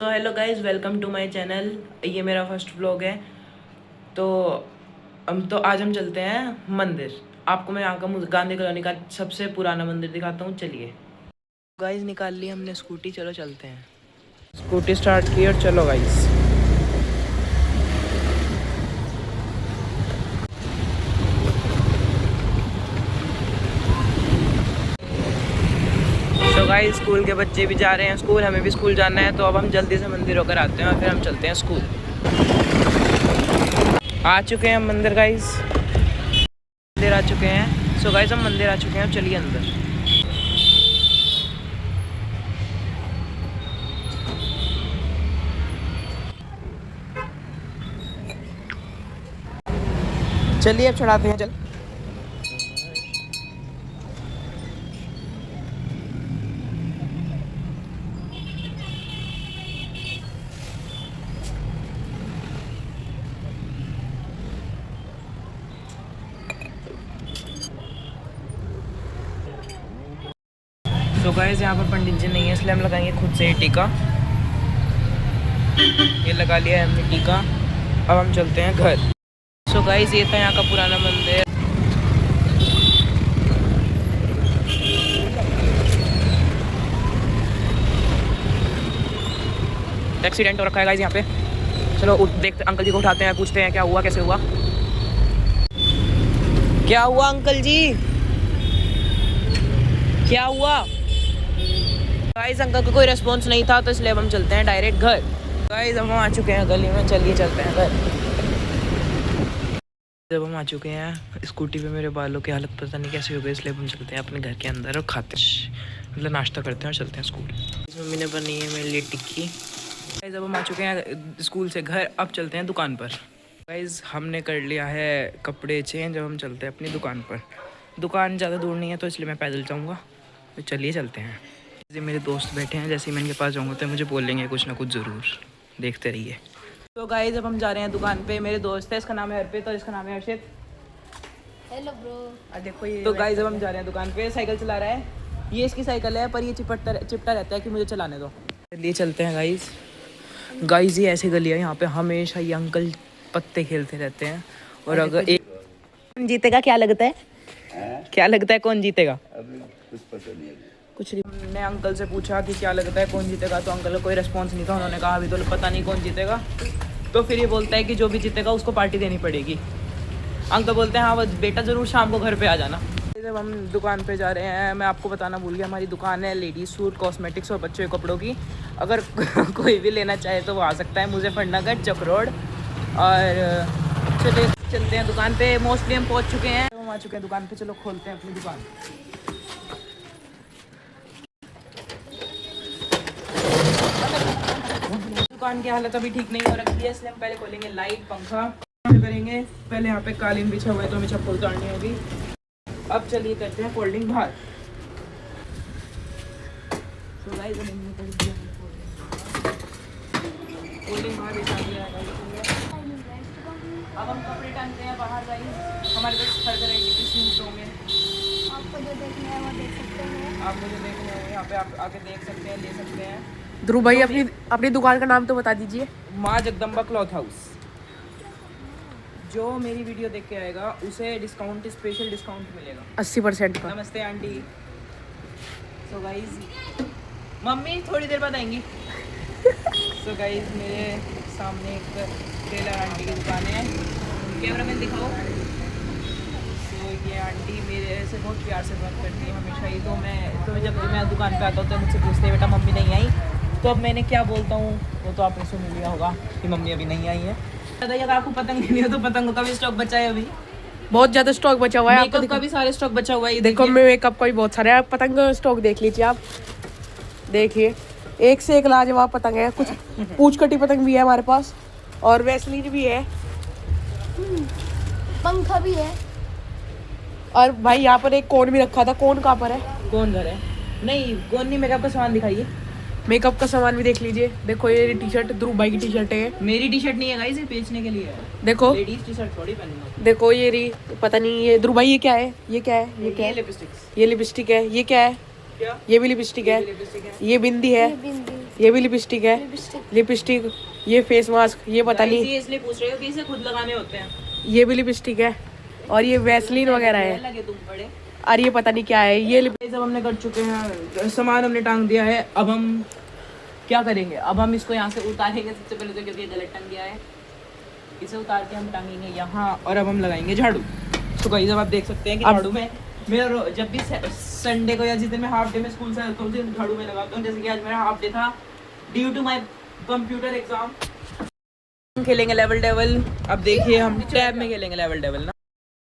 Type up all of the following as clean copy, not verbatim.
तो hello guys, welcome to my channel. ये मेरा फर्स्ट व्लॉग है। तो आज हम चलते हैं मंदिर। आपको मैं यहाँ का गांधी कॉलोनी का सबसे पुराना मंदिर दिखाता हूँ। चलिए गाइस, निकाल ली हमने स्कूटी, चलो चलते हैं। स्कूटी स्टार्ट की और चलो गाइस। तो गाइस, स्कूल के बच्चे भी जा रहे हैं स्कूल, हमें भी स्कूल जाना है। तो अब हम जल्दी से मंदिर होकर आते हैं और फिर हम चलते हैं स्कूल। आ चुके हैं हम मंदिर गाइस, मंदिर आ चुके हैं। सो गाइस, हम मंदिर आ चुके हैं, चलिए अंदर। चलिए अब चढ़ाते हैं, चल। तो गाइस, यहाँ पर पंडित जी नहीं है, इसलिए हम लगाएंगे खुद से ही टीका। ये लगा लिया है हमने टीका। अब हम चलते हैं घर। सो गाइस, ये था यहाँ का पुराना मंदिर। एक्सीडेंट हो रखा है गाइस यहाँ पे। चलो देखते, अंकल जी को उठाते हैं, पूछते हैं क्या हुआ, कैसे हुआ, क्या हुआ अंकल जी, क्या हुआ। गाइस, अंकल का कोई रिस्पॉन्स नहीं था, तो इसलिए अब हम चलते हैं डायरेक्ट घर। गाइस, अब हम आ चुके हैं गली में, चलिए चलते हैं घर। जब हम आ चुके हैं, स्कूटी पे मेरे बालों की हालत पता नहीं कैसी हो गई, इसलिए हम चलते हैं अपने घर के अंदर और खाते हैं, मतलब नाश्ता करते हैं और चलते हैं स्कूल। मम्मी ने बनी है मेरे लिए टिक्की। गाइस, अब हम आ चुके हैं स्कूल से घर, अब चलते हैं दुकान पर। गाइस, हमने कर लिया है कपड़े चेंज, अब हम चलते हैं अपनी दुकान पर। दुकान ज़्यादा दूर नहीं है, तो इसलिए मैं पैदल जाऊँगा। तो चलिए चलते हैं। जैसे मेरे दोस्त बैठे हैं, जैसे ही मैं इनके पास जाऊँगा तो मुझे बोलेंगे कुछ ना कुछ ज़रूर, देखते रहिए। तो गाइस, अब हम जा रहे हैं दुकान पे। मेरे दोस्त है, इसका नाम है अर्पित और इसका नाम है हर्षित। Hello bro. देखो ये। तो गाइस, अब हम जा रहे हैं दुकान पे। साइकिल चला रहा है, ये इसकी साइकिल है, पर ये चिपटा रहता है कि मुझे चलाने दो। चलिए चलते हैं गाइस। गाइस, ये ऐसी गली है, यहाँ पे हमेशा ये अंकल पत्ते खेलते रहते हैं। और अगर एक कौन जीतेगा, क्या लगता है? क्या लगता है कौन जीतेगा? अभी कुछ पता नहीं है। कुछ नहीं। हमने अंकल से पूछा कि क्या लगता है कौन जीतेगा, तो अंकल का कोई रिस्पॉन्स नहीं था। उन्होंने कहा अभी तो पता नहीं कौन जीतेगा। तो फिर ये बोलता है कि जो भी जीतेगा उसको पार्टी देनी पड़ेगी। अंकल बोलते हैं हाँ वो बेटा ज़रूर शाम को घर पे आ जाना। जब हम दुकान पे जा रहे हैं, मैं आपको बताना भूल गया, हमारी दुकान है लेडीज सूट, कॉस्मेटिक्स और बच्चों के कपड़ों की। अगर कोई भी लेना चाहे तो वो आ सकता है, मुजफ्फरनगर चक रोड। और चलिए चलते हैं दुकान पे। मोस्टली हम पहुंच चुके हैं, हम आ चुके हैं दुकान पे। चलो खोलते हैं अपनी दुकान। दुकान की हालत अभी ठीक नहीं हो रखी है, इसलिए हम पहले खोलेंगे लाइट, पंखा करेंगे। पहले यहाँ पे कालीन बिछा हुआ है, तो हमें चप्पल उतारनी होगी। अब चलिए करते हैं फोल्डिंग बाहर। तो गाइस, फोल्डिंग बाहर बिछा दिया है। अब हम कपड़े टांगते हैं बाहर। गाइस, हमारे पास हर तरह के सूट होंगे। आपको जो देखना है वो देख सकते हैं। आप मुझे देखने हैं, यहाँ पे आप आके देख सकते हैं, ले सकते हैं। ध्रुव भाई, अपनी दुकान का नाम तो बता दीजिए। माँ जगदम्बा क्लॉथ हाउस। जो मेरी वीडियो देख के आएगा उसे डिस्काउंट, स्पेशल डिस्काउंट मिलेगा 80% का। नमस्ते आंटी। सो गाइस, मम्मी थोड़ी देर बाद आएंगी। सो गाइस, मेरे सामने एक टेलर आंटी की दुकान है, कैमरा मैन दिखाओ। तो ये आंटी मेरे से बहुत प्यार से बात करती है हमेशा ही। तो जब मैं दुकान पे आता हूँ तो मुझसे पूछते हैं बेटा मम्मी नहीं आई। तो अब मैंने क्या बोलता हूँ वो तो आपने सुन लिया होगा कि मम्मी अभी नहीं आई है। अगर आपको पतंग लेनी हो तो पतंगों का भी स्टॉक बचा है अभी, बहुत ज्यादा स्टॉक बचा हुआ है। आपको मेकअप का भी सारे स्टॉक बचा हुआ है। ये देखो, मेकअप का भी बहुत सारा है। पतंग का स्टॉक देख लीजिए आप, देखिए एक से एक लाजवाब पतंग है। कुछ पूछ कटी पतंग भी है हमारे पास, और वैसलीन भी है, पंखा भी है। और भाई यहाँ पर एक कोन भी रखा था। कोन कहाँ पर है? कौन घर है? नहीं कौन नहीं, मेकअप का सामान दिखाइए। मेकअप का सामान भी देख लीजिए। देखो ये टी शर्ट ध्रुव भाई की टी शर्ट है। मेरी टी शर्ट नहीं है गाइस, ये बेचने के लिए है। देखो लेडीज टी शर्ट थोड़ी पहनना। देखो ये री, पता नहीं ये ध्रुव भाई ये क्या है, ये क्या है, ये क्या है? लिपस्टिक्स। ये लिपस्टिक है। ये क्या है? क्या? ये भी लिपस्टिक है। लिपस्टिक है। ये बिंदी है। बिंदी। ये भी लिपस्टिक है, लिपस्टिक। लिपस्टिक। ये फेस मास्क, ये पता नहीं, ये इसलिए पूछ रहे हो कि इसे खुद लगाने होते हैं। ये भी लिपस्टिक है। और ये वैसलीन वगैरह है, लगे तुम बड़े। और ये पता नहीं क्या है। ये सब हमने कर चुके हैं, सामान हमने टांग दिया है। अब हम क्या करेंगे, अब हम इसको यहाँ से उतारेंगे सबसे पहले तो, क्योंकि ये गलत टंग गया है। इसे उतार के हम टांगेंगे यहाँ, और अब हम लगाएंगे झाड़ू। तो गाइस अब आप देख सकते हैं कि झाड़ू में मेरा जब भी संडे को या जिस दिन मैं हाफ डे में स्कूल से आता हूँ उस दिन झाड़ू में लगाता हूँ। जैसे कि आज मेरा हाफ डे था due to my computer exam. हम खेलेंगे लेवल डेवल। अब देखिए हम टैब में खेलेंगे लेवल डेवल ना।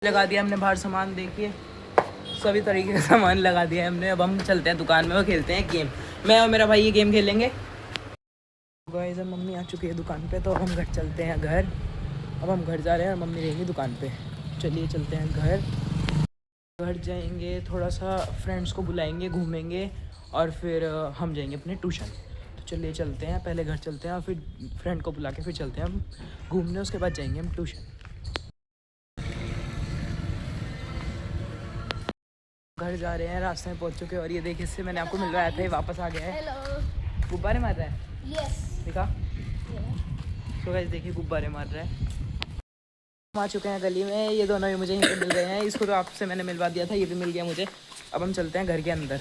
लगा दिया हमने बाहर सामान, देखिए सभी तरीके का सामान लगा दिया है हमने। अब हम चलते हैं दुकान में और खेलते हैं गेम। मैं और मेरा भाई ये गेम खेलेंगे। गाइस अब मम्मी आ चुकी है दुकान पे, तो अब हम घर चलते हैं घर। अब हम घर जा रहे हैं और मम्मी रहेंगी दुकान पे। चलिए चलते हैं घर। घर जाएंगे, थोड़ा सा फ्रेंड्स को बुलाएंगे, घूमेंगे, और फिर हम जाएंगे अपने ट्यूशन। तो चलिए चलते हैं, पहले घर चलते हैं और फिर फ्रेंड को बुला के फिर चलते हैं हम घूमने, उसके बाद जाएंगे हम ट्यूशन। घर जा रहे हैं, रास्ते में पहुंच चुके हैं, और ये देखिए इससे मैंने आपको मिलवाया था, ये वापस आ गया है। हेलो। गुब्बारे मार रहा है, यस। देखा? तो गाइस देखिए गुब्बारे मार रहा है। हम आ चुके हैं गली में, ये दोनों भी मुझे यहीं पे मिल रहे हैं। इसको तो आपसे मैंने मिलवा दिया था, ये भी मिल गया मुझे। अब हम चलते हैं घर के अंदर।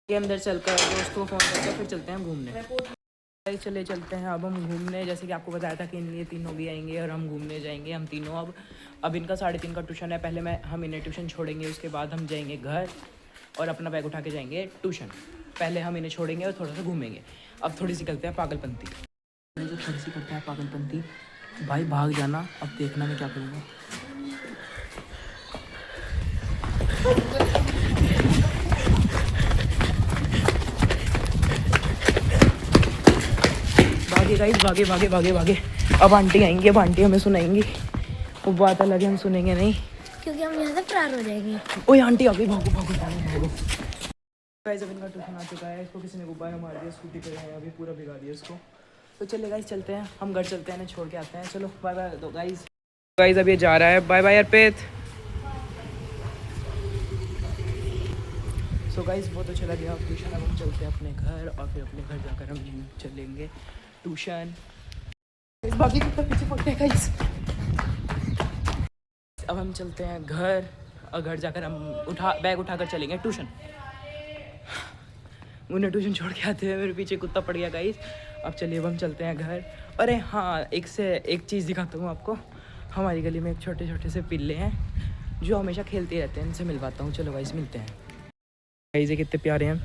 के अंदर चलकर दोस्तों को फ़ोन करके फिर चलते हैं घूमने। चले चलते हैं अब हम घूमने। जैसे कि आपको बताया था कि ये तीनों भी आएंगे और हम घूमने जाएंगे, हम तीनों। अब इनका 3:30 का ट्यूशन है। पहले हम इन्हें ट्यूशन छोड़ेंगे, उसके बाद हम जाएंगे घर और अपना बैग उठा के जाएंगे ट्यूशन। पहले हम इन्हें छोड़ेंगे और थोड़ा सा घूमेंगे। अब थोड़ी सी करते हैं पागलपंती, जो थोड़ी सी करते हैं पागलपंती। भाई भाग जाना, अब देखना मैं क्या करूँगा। भागे गाइस, भागे भागे भागे भागे। अब आंटी आएंगी, अब आंटी हमें सुनाएंगी। वो बात अलग है, हम सुनेंगे नहीं क्योंकि हम यहाँ से फरार हो जाएंगे। ओए आंटी आ गई, भागो भागो भागो भागो। गाइस अब इनका ट्यूशन आ चुका है। इसको किसी ने गुब्बारा मार दिया स्कूटी पे, है अभी पूरा भिगा दिया इसको। तो चलिए गाइस चलते हैं, हम घर चलते हैं, छोड़ के आते हैं। चलो बाय बाय दो गाइस। गाइस अब ये जा रहा है, बाय बाय अर्पित। सो गाइस वो तो चला गया ट्यूशन। अब हम चलते हैं अपने घर, और फिर अपने घर जाकर हम चलेंगे ट्यूशन। बाकी कितना पीछे पड़ते हैं गाइस। अब हम चलते हैं घर, और घर जाकर हम बैग उठाकर चलेंगे ट्यूशन। उन्हें ट्यूशन छोड़ के आते हुए मेरे पीछे कुत्ता पड़ गया गाइस। अब चलिए अब हम चलते हैं घर। अरे हाँ, एक चीज़ दिखाता हूँ आपको। हमारी गली में एक छोटे छोटे से पिल्ले हैं जो हमेशा खेलते रहते हैं, इनसे मिलवाता हूँ। चलो गाइस मिलते हैं। गाइस ये कितने प्यारे हैं,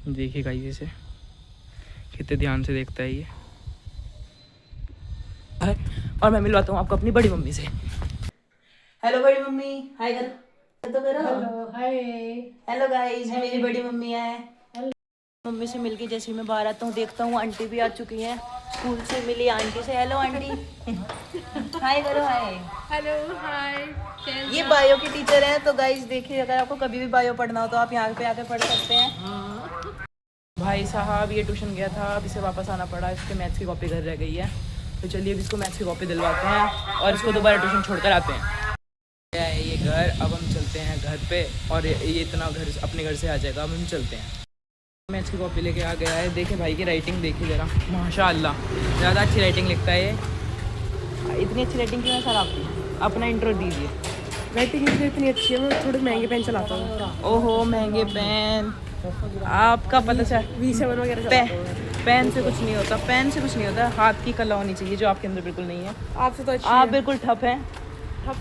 देखिए गाइस इसे कितने ध्यान से देखता है ये। और मैं मिलवाता हूँ आपको अपनी बड़ी मम्मी से। हेलो बड़ी मम्मी, हाय करो तो करो। Hello hi. हेलो गाइस, मेरी बड़ी मम्मी है। मम्मी से मिलके जैसे ही मैं बाहर आता हूँ देखता हूँ आंटी भी आ चुकी हैं। स्कूल से मिली आंटी से। Hello aunty. हाय करो, हाय। Hello hi. ये बायो की टीचर हैं। तो गाइस देखिए, अगर आपको कभी भी बायो पढ़ना हो तो आप यहाँ पे आके पढ़ सकते हैं। भाई साहब ये ट्यूशन गया था, अब इसे वापस आना पड़ा। इसके मैथ्स की कॉपी घर रह गई है। तो चलिए अब इसको मैथ्स की कॉपी दिलवाते हैं और इसको दोबारा ट्यूशन छोड़ कर आते हैं। ये घर, अब हम चलते हैं घर पे, और ये इतना घर अपने घर से आ जाएगा। अब हम चलते हैं। मैथ्स की कॉपी लेके आ गया है। देखिए भाई की राइटिंग देखिए ज़रा, माशाल्लाह ज़्यादा अच्छी राइटिंग लिखता है ये। इतनी अच्छी राइटिंग क्यों है सर आपकी? अपना इंट्रो दीजिए। राइटिंग इतनी अच्छी है, मैं थोड़े महंगे पेन चलाता हूँ। ओहो महंगे पेन, आपका पता चल V7 वगैरह चलाता हूँ। पेन से कुछ नहीं होता, पेन से कुछ नहीं होता। हाथ की कला होनी चाहिए, जो आपके अंदर बिल्कुल नहीं है। आपसे तो अच्छी आप है। बिल्कुल ठप हैं।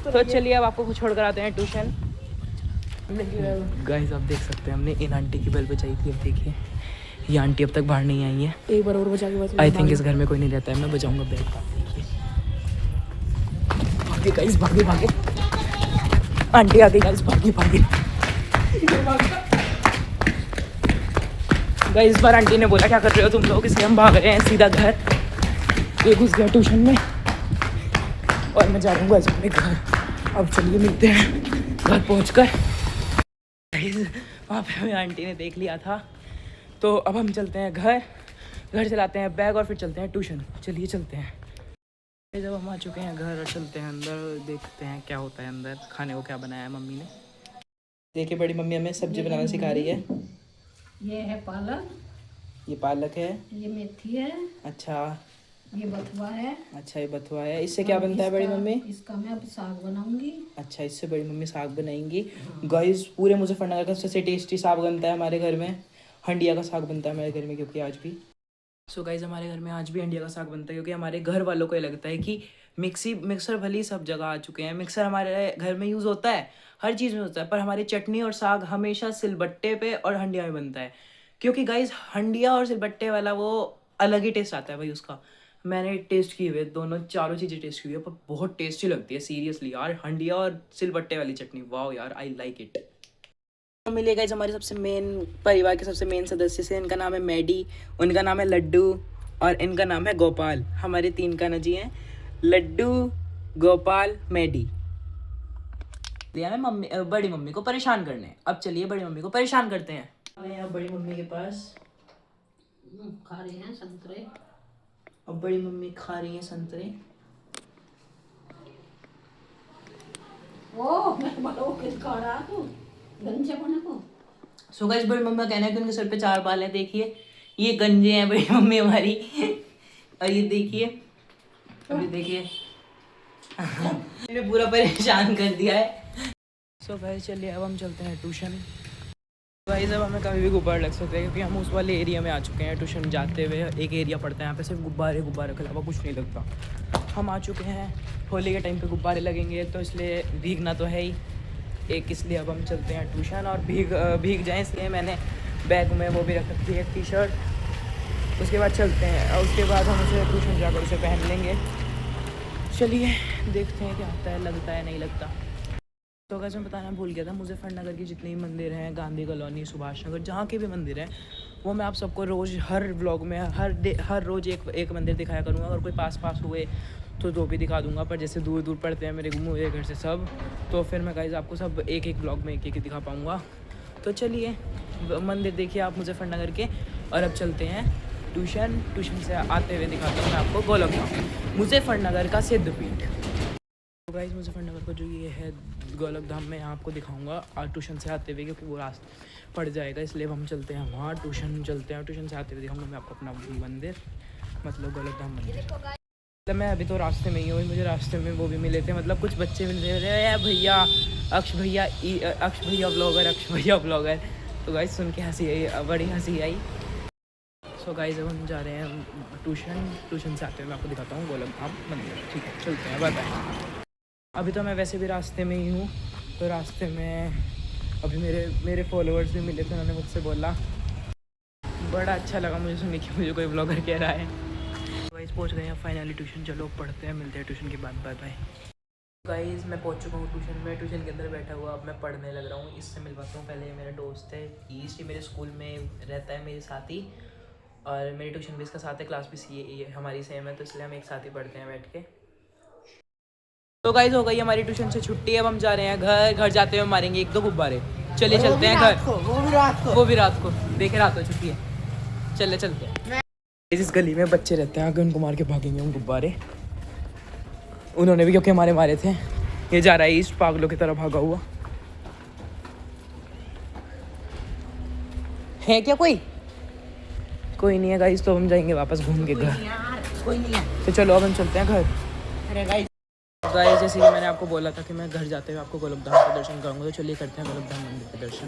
तो चलिए अब आपको छोड़ कर आते हैं ट्यूशन। गाइस आप देख सकते हैं, हमने इन आंटी की बेल बजाई थी। अब देखिए ये आंटी अब तक बाहर नहीं आई है। एक बार और बजा के बस। आई थिंक इस घर में कोई नहीं रहता है। मैं बजाऊंगा बेल। देखिए भागे गाइस, भागे भागे। आंटी आ गई गाइस, भागे भागे। गाइस इस बार आंटी ने बोला क्या कर रहे हो तुम लोग, इसलिए हम भाग रहे हैं सीधा घर। ये घुस गया ट्यूशन में और मैं जा रहा हूँ अपने घर। अब चलिए मिलते हैं घर पहुँचकर। वहाँ पे हमें आंटी ने देख लिया था। तो अब हम चलते हैं घर चलाते हैं बैग और फिर चलते हैं ट्यूशन। चलिए चलते हैं। जब हम आ चुके हैं घर और चलते हैं अंदर, देखते हैं क्या होता है अंदर, खाने को क्या बनाया है मम्मी ने। देखिए बड़ी मम्मी हमें सब्जी बनाना सिखा रही है। ये है पालक, ये पालक है। ये मेथी है, अच्छा ये बथुआ है। अच्छा, ये बथुआ है। इससे क्या बनता है बड़ी मम्मी? इसका मैं अब साग बनाऊंगी। अच्छा, इससे बड़ी मम्मी साग बनाएंगी। गाइस पूरे मुजफ्फरनगर का सबसे टेस्टी साग बनता है हमारे घर में। हंडिया का साग बनता है हमारे घर में, क्योंकि आज भी गाइस हमारे घर में आज भी हंडिया का साग बनता है, क्योंकि हमारे घर वालों को ये लगता है कि मिक्सर भले ही सब जगह आ चुके हैं, मिक्सर हमारे घर में यूज़ होता है, हर चीज़ में होता है, पर हमारी चटनी और साग हमेशा सिलबट्टे पे और हंडिया में बनता है। क्योंकि गाइस हंडिया और सिलबट्टे वाला वो अलग ही टेस्ट आता है भाई उसका। मैंने टेस्ट किए हुए दोनों चारों चीज़ें टेस्ट की हुई है, पर बहुत टेस्टी लगती है सीरियसली यार, हंडिया और सिलबट्टे वाली चटनी। वाह यार, आई लाइक इट। मिलेगा इस हमारे सबसे मेन परिवार के सबसे मेन सदस्य से, इनका नाम है मैडी, उनका नाम है लड्डू और इनका नाम है गोपाल। हमारे 3 का नजी हैं, लड्डू, गोपाल, मैडी। दिया है मम्मी बड़ी मम्मी को परेशान करने। अब चलिए बड़ी मम्मी को परेशान करते हैं। आ गए हैं बड़ी मम्मी के पास। खा रहे हैं संतरे। अब बड़ी मम्मी खा रही हैं संतरे। ओ मैं बड़ो किस खा रहा तू गंजे बने को। सो गाइस बड़ी मम्मी का कहना है कि उनके सर पे 4 बाल हैं। देखिए ये गंजे हैं बड़ी मम्मी हमारी। और ये देखिए, अभी देखिए मैंने पूरा परेशान कर दिया है। सो गाइस चलिए अब हम चलते हैं ट्यूशन। गाइस अब हमें कभी भी गुब्बारे लग सकते हैं, क्योंकि हम उस वाले एरिया में आ चुके हैं ट्यूशन जाते हुए। एक एरिया पड़ता है यहाँ पे, सिर्फ गुब्बारे के अलावा कुछ नहीं लगता। हम आ चुके हैं, होली के टाइम पे गुब्बारे लगेंगे तो इसलिए भीगना तो है ही एक, इसलिए अब हम चलते हैं ट्यूशन। और भीग जाएँ इसलिए मैंने बैग में वो भी रख रखी है टी-शर्ट। उसके बाद चलते हैं और उसके बाद हम उसे ट्यूशन जाकर उसे पहन लेंगे। चलिए देखते हैं क्या होता है, लगता है नहीं लगता। तो अगर मैं बताना भूल गया था, मुजफ्फरनगर के जितने भी मंदिर हैं, गांधी कॉलोनी, सुभाष नगर, जहाँ के भी मंदिर हैं, वो मैं आप सबको रोज़ हर व्लॉग में हर रोज़ एक मंदिर दिखाया करूँगा। अगर कोई पास हुए तो 2 भी दिखा दूँगा, पर जैसे दूर दूर पड़ते हैं मेरे घर से सब, तो फिर मैं गाइस आपको सब एक ब्लॉग में एक दिखा पाऊँगा। तो चलिए मंदिर देखिए आप मुजफ्फरनगर के, और अब चलते हैं ट्यूशन से आते हुए दिखाता हूँ मैं आपको गोलक धाम, मुजफ्फरनगर का सिद्धपीठ। तो गाइस मुजफ्फरनगर का जो ये है गोलक धाम, मैं आपको दिखाऊंगा और ट्यूशन से आते हुए, क्योंकि वो रास्ता पड़ जाएगा, इसलिए हम चलते हैं वहाँ ट्यूशन चलते हैं। ट्यूशन से आते हुए दिखाऊंगा मैं आपको अपना मंदिर, मतलब गोलक धाम मंदिर। मतलब मैं अभी तो रास्ते में ही हूँ, मुझे रास्ते में वो भी मिले थे, मतलब कुछ बच्चे मिले थे, भैया अक्ष भैया ब्लॉगर। तो गाइस सुन के हंसी आई, बड़ी हंसी आई। सो गाइस अब हम जा रहे हैं ट्यूशन से आते हुए मैं आपको दिखाता हूँ गोलक धाम मंदिर। ठीक है चलते हैं, बाय बाय। अभी तो मैं वैसे भी रास्ते में ही हूँ, तो रास्ते में अभी मेरे फॉलोअर्स भी मिले थे, उन्होंने मुझसे बोला, बड़ा अच्छा लगा मुझे सुन के मुझे कोई ब्लॉगर कह रहा है। गाइस पहुँच गए हैं फाइनली ट्यूशन, चलो पढ़ते हैं, मिलते हैं ट्यूशन के बाद, बाय बाय। गाइस मैं पहुँच चुका हूँ ट्यूशन में, ट्यूशन के अंदर बैठा हुआ अब मैं पढ़ने लग रहा हूँ। इससे मिलवाता हूँ, पहले ये मेरा दोस्त है ईस्ट, मेरे स्कूल में रहता है मेरे साथ ही, और मेरी ट्यूशन भी इसका साथ है, क्लास भी हमारी सेम है, तो इसलिए हम एक साथ ही पढ़ते हैं बैठ के। तो गाइस हो गई हमारी ट्यूशन से छुट्टी, अब हम जा रहे हैं घर जाते हुए मारेंगे 1-2 गुब्बारे। चलिए चलते हैं घर, वो भी रात को देखे, रात को छुट्टी है, चलते हैं। इस गली में बच्चे रहते हैं, आगे उनको मार के भागेंगे हम गुब्बारे। उन्होंने भी क्योंकि हमारे मारे थे। ये जा रहा है ईस्ट, पागलों की तरह भागा हुआ है। क्या कोई नहीं है गाइस, तो हम जाएंगे वापस घूम के घर। कोई नहीं है, तो चलो अब हम चलते हैं घर। अरे गाइस जैसे कि मैंने आपको बोला था कि मैं घर जाते हुए आपको गोलक धाम का दर्शन करूँगा, तो चलिए करते हैं गोलक धाम मंदिर के दर्शन।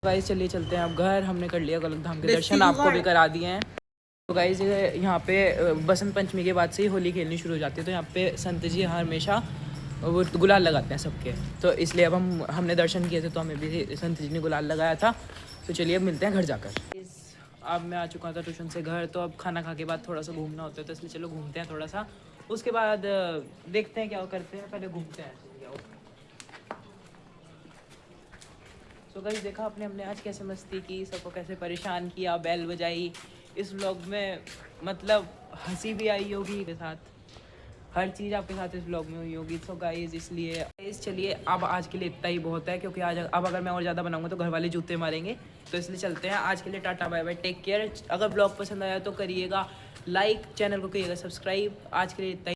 गाइस चलिए चलते हैं अब घर, हमने कर लिया गोलक धाम के दर्शन, आपको भी करा दिए हैं। तो गाइस यहाँ पे बसंत पंचमी के बाद से ही होली खेलनी शुरू हो जाती है, तो यहाँ पे संत जी हमेशा वो गुलाल लगाते हैं सबके, तो इसलिए अब हमने दर्शन किए थे, तो हमें भी संत जी ने गुलाल लगाया था। तो चलिए अब मिलते हैं घर जाकर। अब मैं आ चुका था ट्यूशन से घर, तो अब खाना खा के बाद थोड़ा सा घूमना होता है, तो इसलिए चलो घूमते हैं थोड़ा सा, उसके बाद देखते हैं क्या करते हैं, पहले घूमते हैं। तो गाइस देखा हमने आज कैसे मस्ती की, सबको कैसे परेशान किया, बैल बजाई। इस व्लॉग में मतलब हंसी भी आई होगी के साथ, हर चीज़ आपके साथ इस ब्लॉग में हुई होगी। सो गाइस इसलिए चलिए अब आज के लिए इतना ही बहुत है, क्योंकि आज अब अगर मैं और ज़्यादा बनाऊंगा तो घर वाले जूते मारेंगे। तो इसलिए चलते हैं आज के लिए, tata bye bye, take care. अगर ब्लॉग पसंद आया तो करिएगा लाइक, चैनल को करिएगा सब्सक्राइब। आज के लिए इतना ही।